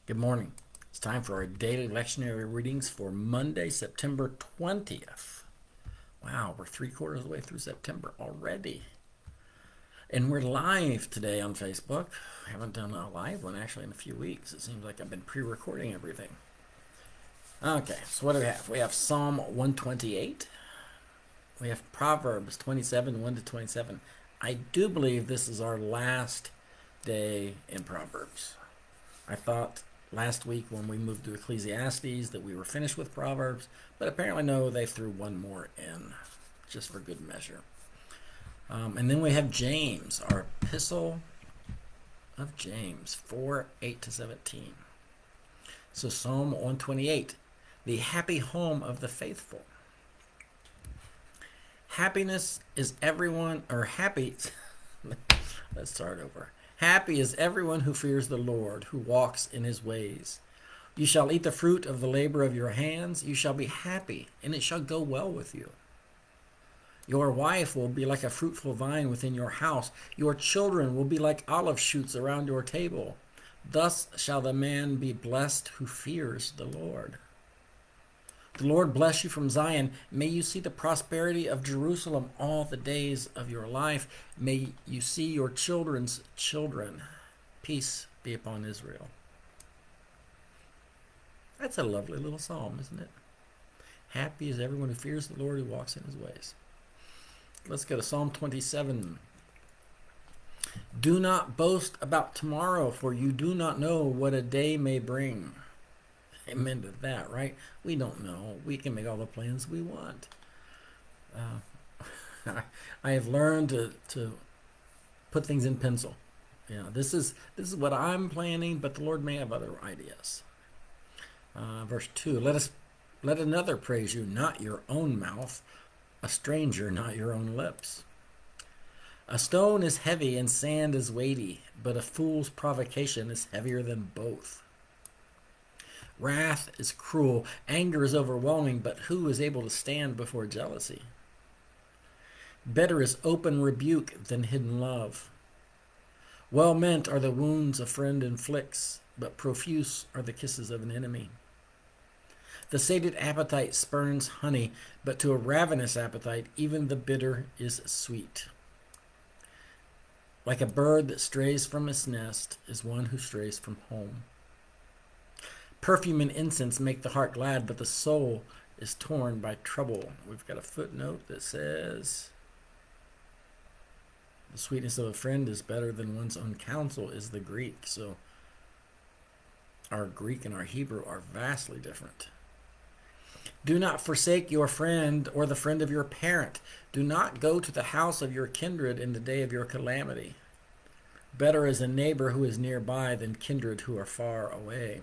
Good morning. It's time for our daily lectionary readings for Monday, September 20th. Wow, we're 3/4 of the way through September already. And we're live today on Facebook. I haven't done a live one actually in a few weeks. It seems like I've been pre-recording everything. Okay, so what do we have? We have Psalm 128. We have Proverbs 27, 1 to 27. I do believe this is our last day in Proverbs. I thought last week when we moved to Ecclesiastes that we were finished with Proverbs, but apparently no, they threw one more in, just for good measure. And then we have James, our epistle of James, 4, 8 to 17. So Psalm 128, the happy home of the faithful. Happiness is everyone, or happy, let's start over. Happy is everyone who fears the Lord, who walks in his ways. You shall eat the fruit of the labor of your hands. You shall be happy, and it shall go well with you. Your wife will be like a fruitful vine within your house. Your children will be like olive shoots around your table. Thus shall the man be blessed who fears the Lord. The Lord bless you from Zion. May you see the prosperity of Jerusalem all the days of your life. May you see your children's children. Peace be upon Israel. That's a lovely little psalm, isn't it? Happy is everyone who fears the Lord, who walks in his ways. Let's go to Psalm 27. Do not boast about tomorrow, for you do not know what a day may bring. Amen to that, right? We don't know. We can make all the plans we want. I have learned to put things in pencil. This is what I'm planning, but the Lord may have other ideas. Verse 2, let another praise you, not your own mouth, a stranger, not your own lips. A stone is heavy and sand is weighty, but a fool's provocation is heavier than both. Wrath is cruel, anger is overwhelming, but who is able to stand before jealousy? Better is open rebuke than hidden love. Well meant are the wounds a friend inflicts, but profuse are the kisses of an enemy. The sated appetite spurns honey, but to a ravenous appetite even the bitter is sweet. Like a bird that strays from its nest is one who strays from home. Perfume and incense make the heart glad, but the soul is torn by trouble. We've got a footnote that says, the sweetness of a friend is better than one's own counsel is the Greek. So our Greek and our Hebrew are vastly different. Do not forsake your friend or the friend of your parent. Do not go to the house of your kindred in the day of your calamity. Better is a neighbor who is nearby than kindred who are far away.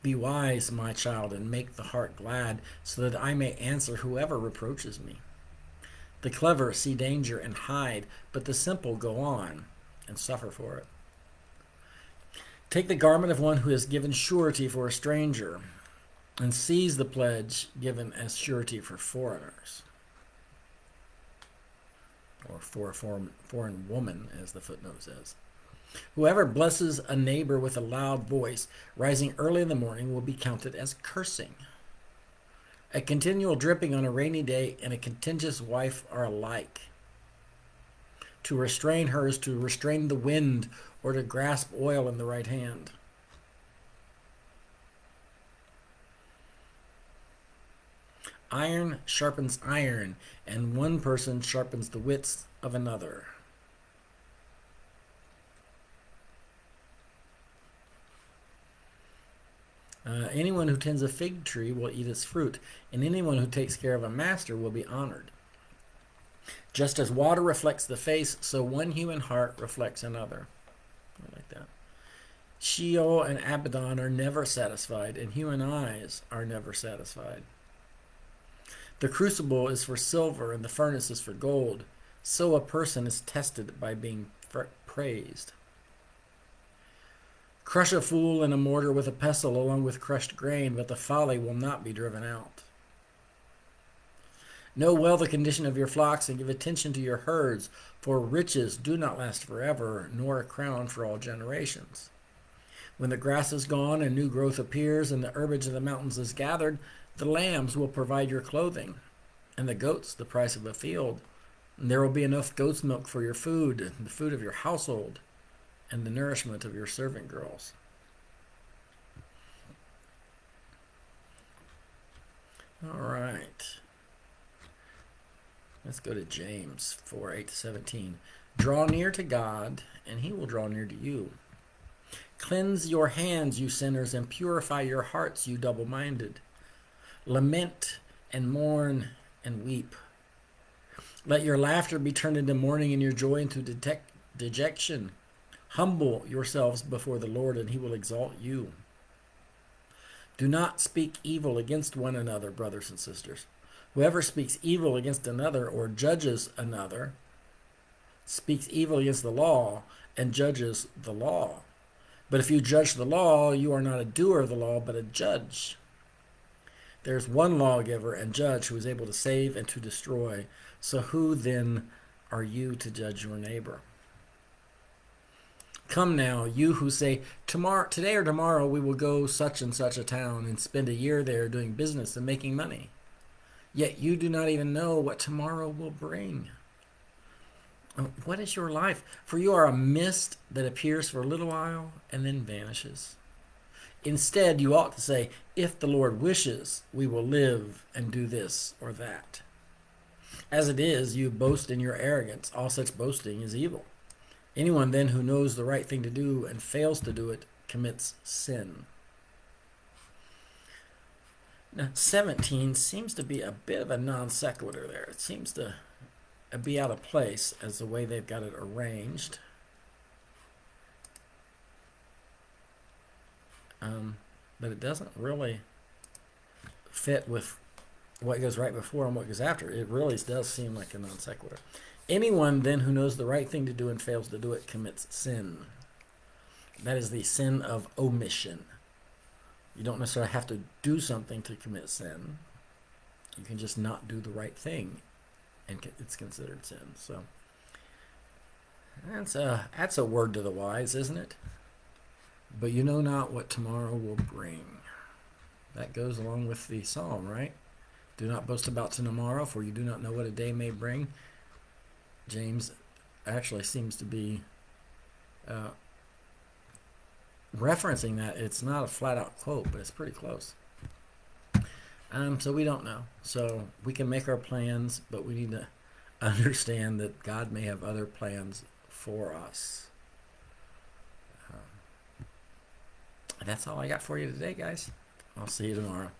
Be wise, my child, and make the heart glad, so that I may answer whoever reproaches me. The clever see danger and hide, but the simple go on and suffer for it. Take the garment of one who has given surety for a stranger, and seize the pledge given as surety for foreigners, or for a foreign woman, as the footnote says. Whoever blesses a neighbor with a loud voice, rising early in the morning, will be counted as cursing. A continual dripping on a rainy day and a contentious wife are alike. To restrain her is to restrain the wind, or to grasp oil in the right hand. Iron sharpens iron, and one person sharpens the wits of another. Anyone who tends a fig tree will eat its fruit, and anyone who takes care of a master will be honored. Just as water reflects the face, so one human heart reflects another. I like that. Sheol and Abaddon are never satisfied, and human eyes are never satisfied. The crucible is for silver, and the furnace is for gold. So a person is tested by being praised. Crush a fool in a mortar with a pestle along with crushed grain, but the folly will not be driven out. Know well the condition of your flocks and give attention to your herds, for riches do not last forever, nor a crown for all generations. When the grass is gone and new growth appears and the herbage of the mountains is gathered, the lambs will provide your clothing, and the goats the price of a field. And there will be enough goat's milk for your food, and the food of your household, and the nourishment of your servant girls. All right. Let's go to James 4:8-17. Draw near to God, and he will draw near to you. Cleanse your hands, you sinners, and purify your hearts, you double-minded. Lament and mourn and weep. Let your laughter be turned into mourning and your joy into dejection. Humble yourselves before the Lord, and he will exalt you. Do not speak evil against one another, brothers and sisters. Whoever speaks evil against another or judges another speaks evil against the law and judges the law. But if you judge the law, you are not a doer of the law, but a judge. There is one lawgiver and judge who is able to save and to destroy. So who then are you to judge your neighbor? Come now, you who say, today or tomorrow we will go such and such a town and spend a year there doing business and making money. Yet you do not even know what tomorrow will bring. What is your life? For you are a mist that appears for a little while and then vanishes. Instead, you ought to say, if the Lord wishes, we will live and do this or that. As it is, you boast in your arrogance. All such boasting is evil. Anyone then who knows the right thing to do and fails to do it commits sin. Now, 17 seems to be a bit of a non sequitur there. It seems to be out of place as the way they've got it arranged. But it doesn't really fit with what goes right before and what goes after. It really does seem like a non sequitur. Anyone then who knows the right thing to do and fails to do it commits sin. That is the sin of omission. You don't necessarily have to do something to commit sin. You can just not do the right thing, and it's considered sin. So that's a word to the wise, isn't it? But you know not what tomorrow will bring. That goes along with the psalm, right? Do not boast about tomorrow, for you do not know what a day may bring. James actually seems to be referencing that. It's not a flat-out quote, but it's pretty close. So we don't know. So we can make our plans, but we need to understand that God may have other plans for us. That's all I got for you today, guys. I'll see you tomorrow.